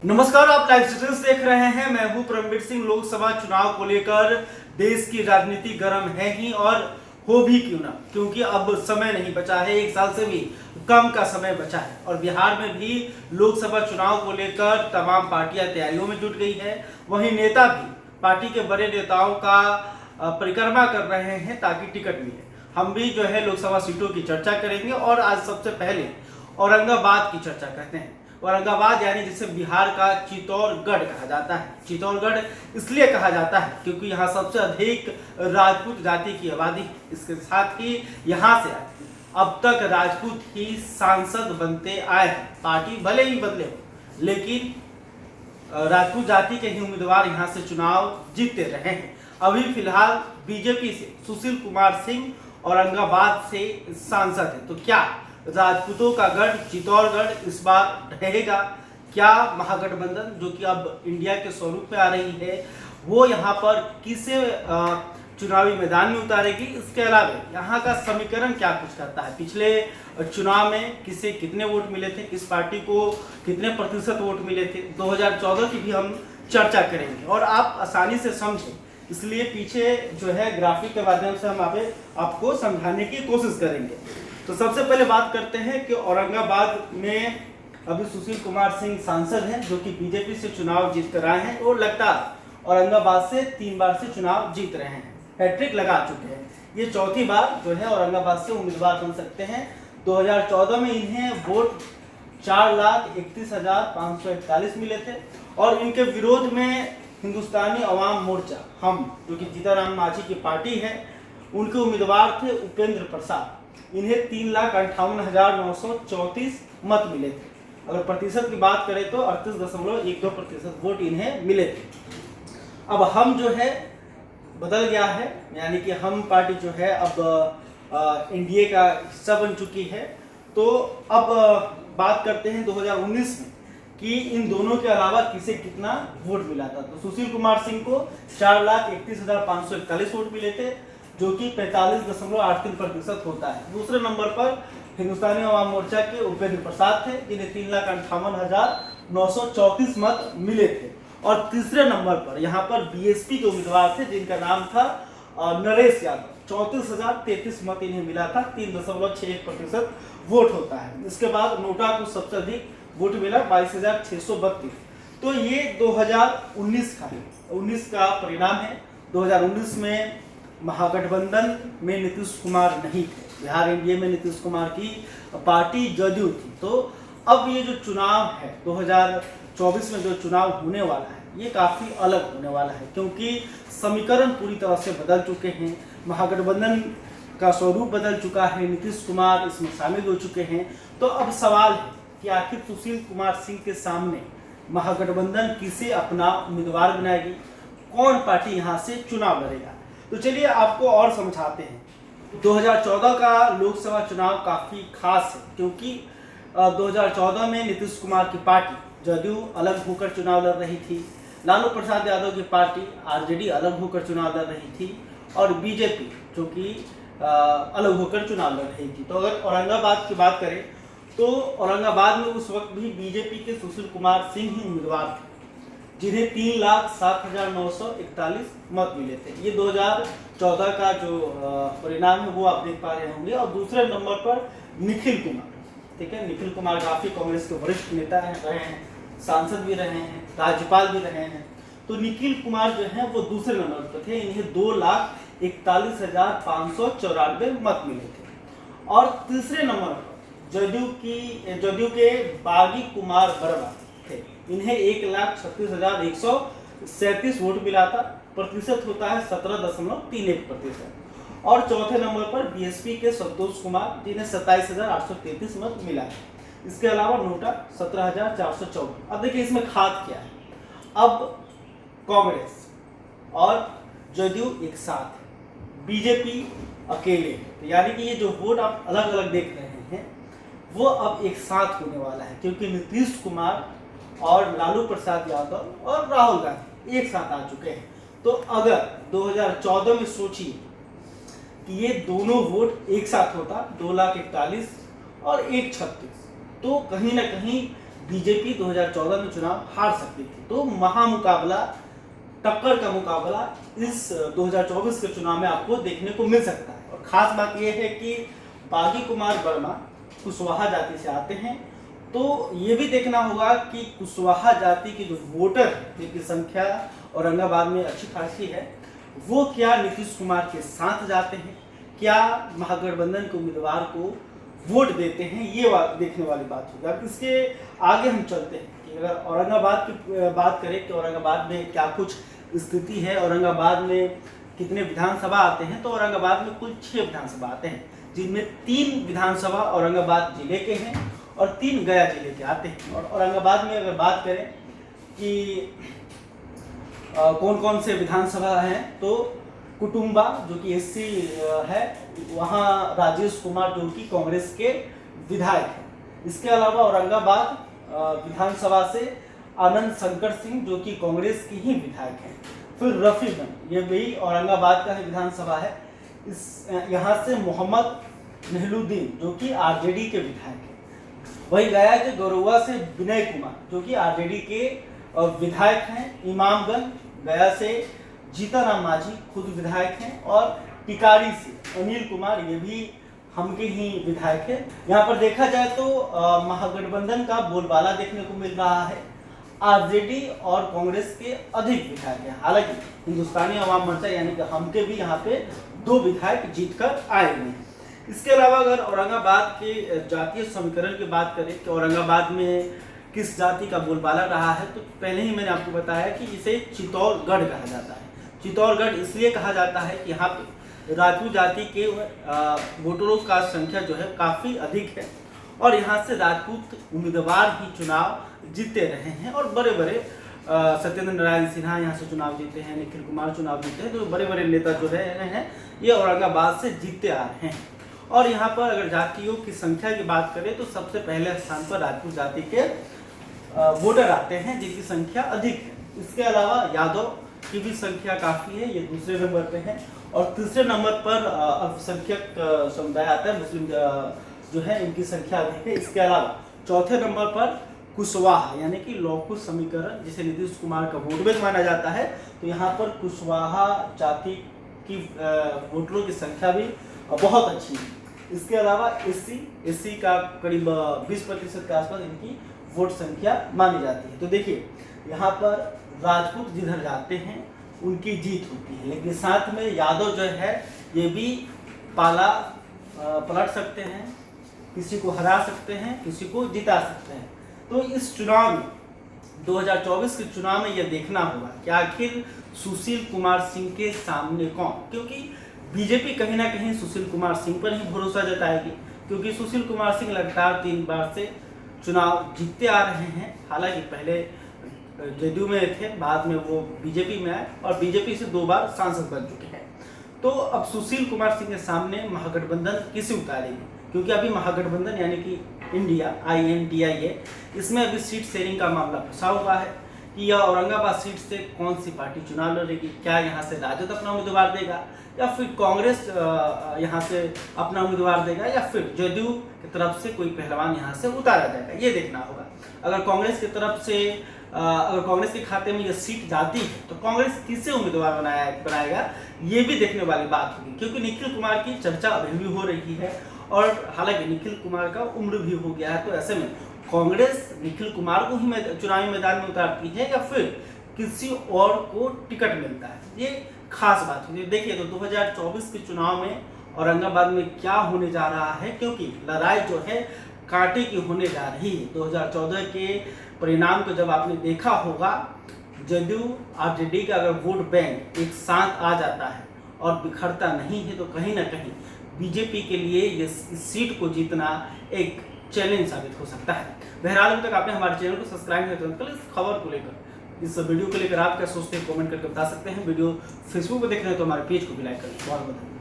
नमस्कार, आप live status देख रहे हैं। मैं हूं परमवीर सिंह। लोकसभा चुनाव को लेकर देश की राजनीति गर्म है ही और हो भी क्यों ना, क्योंकि अब समय नहीं बचा है, एक साल से भी कम का समय बचा है और बिहार में भी लोकसभा चुनाव को लेकर तमाम पार्टियां तैयारियों में जुट गई है। वहीं नेता भी पार्टी के बड़े नेताओं का परिक्रमा कर रहे हैं ताकि टिकट मिले। हम भी जो है लोकसभा सीटों की चर्चा करेंगे और आज सबसे पहले औरंगाबाद की चर्चा करते हैं। औरंगाबाद यानी जिसे बिहार का चित्तौड़गढ़ कहा जाता है। चित्तौड़गढ़ इसलिए कहा जाता है क्योंकि यहाँ सबसे अधिक राजपूत जाति की आबादी है। इसके साथ ही यहाँ से अब तक राजपूत ही सांसद बनते आए हैं। पार्टी भले ही बदले हो, लेकिन राजपूत जाति के ही उम्मीदवार यहाँ से चुनाव जीतते रहे हैं। अभी फिलहाल बीजेपी से सुशील कुमार सिंह औरंगाबाद से सांसद है। तो क्या राजपूतों का गढ़ चित्तौड़गढ़ इस बार रहेगा? क्या महागठबंधन जो कि अब इंडिया के स्वरूप में आ रही है वो यहाँ पर किसे चुनावी मैदान में उतारेगी? इसके अलावा यहाँ का समीकरण क्या कुछ करता है? पिछले चुनाव में किसे कितने वोट मिले थे, किस पार्टी को कितने प्रतिशत वोट मिले थे, 2014 की भी हम चर्चा करेंगे और आप आसानी से समझें, इसलिए पीछे जो है ग्राफिक के माध्यम से हम आपको समझाने की कोशिश करेंगे। तो सबसे पहले बात करते हैं कि औरंगाबाद में अभी सुशील कुमार सिंह सांसद हैं जो कि बीजेपी से चुनाव जीत कर आए हैं और लगातार औरंगाबाद से 3 बार से चुनाव जीत रहे हैं, हैट्रिक लगा चुके हैं। ये चौथी बार जो है औरंगाबाद से उम्मीदवार बन सकते हैं। 2014 में इन्हें वोट 4,31,541 मिले थे और इनके विरोध में हिंदुस्तानी अवाम मोर्चा हम जो कि जीतनराम मांझी की पार्टी है उनके उम्मीदवार थे उपेंद्र प्रसाद। इन्हें 3,58,934 मत मिले थे। अगर प्रतिशत की बात करें तो 38.12% वोट इन्हें मिले थे। अब हम जो है बदल गया है, यानी कि हम पार्टी जो है अब एनडीए का हिस्सा बन चुकी है। तो अब बात करते हैं 2019 में कि इन दोनों के अलावा किसे कितना वोट मिला था। तो सुशील कुमार सिंह को 4,31,541 वोट मिले थे जो कि 45.83% होता है। दूसरे नंबर पर हिंदुस्तानी अवाम मोर्चा के उपेंद्र प्रसाद थे जिन्हें 3,58,934 मत मिले थे। और तीसरे नंबर पर यहाँ पर बीएसपी के उम्मीदवार थे जिनका नाम था नरेश यादव। 34,033 मत इन्हें मिला था, 3.61% वोट होता है। इसके बाद नोटा को सबसे अधिक वोट मिला 22,632। तो ये 2019 का परिणाम है। 2019 में महागठबंधन में नीतीश कुमार नहीं थे, बिहार एनडीए में नीतीश कुमार की पार्टी जदयू थी। तो अब ये जो चुनाव है 2024 में जो चुनाव होने वाला है ये काफ़ी अलग होने वाला है क्योंकि समीकरण पूरी तरह से बदल चुके हैं। महागठबंधन का स्वरूप बदल चुका है, नीतीश कुमार इसमें शामिल हो चुके हैं। तो अब सवाल है कि आखिर सुशील कुमार सिंह के सामने महागठबंधन किसे अपना उम्मीदवार बनाएगी, कौन पार्टी यहाँ से चुनाव लड़ेगा? तो चलिए आपको और समझाते हैं। 2014 का लोकसभा चुनाव काफ़ी खास है क्योंकि 2014 में नीतीश कुमार की पार्टी जदयू अलग होकर चुनाव लड़ रही थी, लालू प्रसाद यादव की पार्टी आरजेडी अलग होकर चुनाव लड़ रही थी और बीजेपी जो कि अलग होकर चुनाव लड़ रही थी। तो अगर औरंगाबाद की बात करें तो औरंगाबाद में उस वक्त भी बीजेपी के सुशील कुमार सिंह ही उम्मीदवार थे जिन्हें 3,07,941 मत मिले थे। ये 2014 का जो परिणाम है वो आप देख पा रहे होंगे। और दूसरे नंबर पर निखिल कुमार, ठीक है, निखिल कुमार काफ़ी कांग्रेस के वरिष्ठ नेता रहे हैं, सांसद भी रहे हैं, राज्यपाल भी रहे हैं। तो निखिल कुमार जो है वो दूसरे नंबर पर थे, इन्हें 2,41,594 मत मिले थे। और तीसरे नंबर पर जदयू के बागी कुमार बरवा थे, इन्हें 1,36,137 वोट मिला था, प्रतिशत होता है 17.31%। और चौथे नंबर पर बीएसपी के संतोष कुमार जिन्हें 27,833 मत मिला है। इसके अलावा नोटा 17,414। अब देखिए इसमें खास क्या है, अब कांग्रेस और जदयू एक साथ, बीजेपी अकेले, तो यानी कि ये जो वोट आप अलग अलग देख रहे हैं वो अब एक साथ होने वाला है क्योंकि नीतीश कुमार और लालू प्रसाद यादव और राहुल गांधी एक साथ आ चुके हैं। तो अगर 2014 में सोचिए कि ये दोनों वोट एक साथ होता 2,41,000 और 1,36,000, तो कहीं ना कहीं बीजेपी 2014 में चुनाव हार सकती थी। तो महामुकाबला, टक्कर का मुकाबला इस 2024 के चुनाव में आपको देखने को मिल सकता है। और खास बात यह है कि बागी कुमार वर्मा कुशवाहा जाति से आते हैं, तो ये भी देखना होगा कि कुशवाहा जाति के जो वोटर जिनकी संख्या औरंगाबाद में अच्छी खासी है, वो क्या नीतीश कुमार के साथ जाते हैं, क्या महागठबंधन के उम्मीदवार को वोट देते हैं, ये देखने वाली बात होगी। अब इसके आगे हम चलते हैं कि अगर औरंगाबाद की बात करें कि औरंगाबाद में क्या कुछ स्थिति है, औरंगाबाद में कितने विधानसभा आते हैं, तो औरंगाबाद में कुल 6 विधानसभा आते हैं, जिनमें 3 विधानसभा औरंगाबाद जिले के हैं और 3 गया जिले के आते हैं। और औरंगाबाद में अगर बात करें कि कौन कौन से विधानसभा हैं, तो कुटुंबा जो कि एससी है, वहाँ राजेश कुमार जो कि कांग्रेस के विधायक हैं। इसके अलावा औरंगाबाद विधानसभा से आनंद शंकर सिंह जो कि कांग्रेस की ही विधायक हैं। फिर रफीगंज, ये भी औरंगाबाद का ही विधानसभा है, इस यहाँ से मोहम्मद नेहलुद्दीन जो कि आरजेडी के विधायक हैं। वही गया के गौरवा से विनय कुमार जो कि आरजेडी के विधायक हैं। इमामगंज गया से जीताराम मांझी खुद विधायक हैं। और टिकारी से अनिल कुमार, ये भी हम के ही विधायक है। यहाँ पर देखा जाए तो महागठबंधन का बोलबाला देखने को मिल रहा है, आरजेडी और कांग्रेस के अधिक विधायक हैं। हालांकि हिंदुस्तानी अवाम मोर्चा यानी कि हम के भी यहाँ पे 2 विधायक जीतकर आए हुए हैं। इसके अलावा अगर औरंगाबाद के जातीय समीकरण की बात करें कि औरंगाबाद में किस जाति का बोलबाला रहा है, तो पहले ही मैंने आपको बताया कि इसे चित्तौड़गढ़ कहा जाता है। चित्तौड़गढ़ इसलिए कहा जाता है कि यहाँ पे राजपूत जाति के वोटरों का संख्या जो है काफ़ी अधिक है और यहाँ से राजपूत उम्मीदवार ही चुनाव जीतते रहे हैं। और बड़े बड़े सत्येंद्र नारायण सिन्हा यहाँ से चुनाव जीते हैं, निखिल कुमार चुनाव जीते हैं, तो बड़े बड़े नेता जो हैं ये औरंगाबाद से जीतते आ रहे हैं। और यहाँ पर अगर जातियों की संख्या की बात करें तो सबसे पहले स्थान पर राजपूत जाति के वोटर आते हैं जिनकी संख्या अधिक है। इसके अलावा यादव की भी संख्या काफ़ी है, ये दूसरे नंबर पे है। और तीसरे नंबर पर अल्पसंख्यक समुदाय आता है, मुस्लिम जो है इनकी संख्या अधिक है। इसके अलावा चौथे नंबर पर कुशवाहा यानी कि लौकुश समीकरण जिसे नीतीश कुमार का वोट बैंक माना जाता है, तो यहाँ पर कुशवाहा जाति की वोटरों की संख्या भी बहुत अच्छी है। इसके अलावा एससी का करीब 20% के आसपास इनकी वोट संख्या मानी जाती है। तो देखिए यहाँ पर राजपूत जिधर जाते हैं उनकी जीत होती है, लेकिन साथ में यादव जो है ये भी पाला पलट सकते हैं, किसी को हरा सकते हैं, किसी को जिता सकते हैं। तो इस चुनाव में 2024 के चुनाव में यह देखना होगा कि आखिर सुशील कुमार सिंह के सामने कौन, क्योंकि बीजेपी कहीं ना कहीं सुशील कुमार सिंह पर ही भरोसा जताएगी, क्योंकि सुशील कुमार सिंह लगातार 3 बार से चुनाव जीतते आ रहे हैं। हालांकि पहले जदयू में थे, बाद में वो बीजेपी में आए और बीजेपी से 2 बार सांसद बन चुके हैं। तो अब सुशील कुमार सिंह के सामने महागठबंधन किसे उतारेगी, क्योंकि अभी महागठबंधन यानी कि इंडिया INDIA इसमें अभी सीट शेयरिंग का मामला फंसा हुआ है कि यह औरंगाबाद सीट से कौन सी पार्टी चुनाव लड़ेगी। क्या यहाँ से राजद अपना उम्मीदवार देगा या फिर कांग्रेस यहाँ से अपना उम्मीदवार देगा या फिर जदयू की तरफ से कोई पहलवान यहाँ से उतारा जाएगा, ये देखना होगा। अगर कांग्रेस की तरफ से अगर कांग्रेस के खाते में यह सीट जाती है तो कांग्रेस किसे उम्मीदवार बनाएगा, ये भी देखने वाली बात होगी, क्योंकि निखिल कुमार की चर्चा अभी भी हो रही है और हालांकि निखिल कुमार का उम्र भी हो गया है। तो ऐसे में कांग्रेस निखिल कुमार को ही चुनावी मैदान में उतारती है या फिर किसी और को टिकट मिलता है, ये खास बात होगी। देखिए तो 2024 के चुनाव में औरंगाबाद में क्या होने जा रहा है, क्योंकि लड़ाई जो है कांटे की होने जा रही है। 2014 के परिणाम को जब आपने देखा होगा, जदयू आरजेडी का अगर वोट बैंक एक साथ आ जाता है और बिखरता नहीं है, तो कहीं ना कहीं बीजेपी के लिए इस सीट को जीतना एक चैलेंज साबित हो सकता है। बहरहाल अभी तक आपने हमारे चैनल को सब्सक्राइब नहीं किया तो इस खबर को लेकर, इस वीडियो को लेकर आप क्या सोचते हैं कमेंट करके बता सकते हैं। वीडियो फेसबुक पर देख रहे हैं तो हमारे पेज को भी लाइक करें। बहुत बहुत धन्यवाद।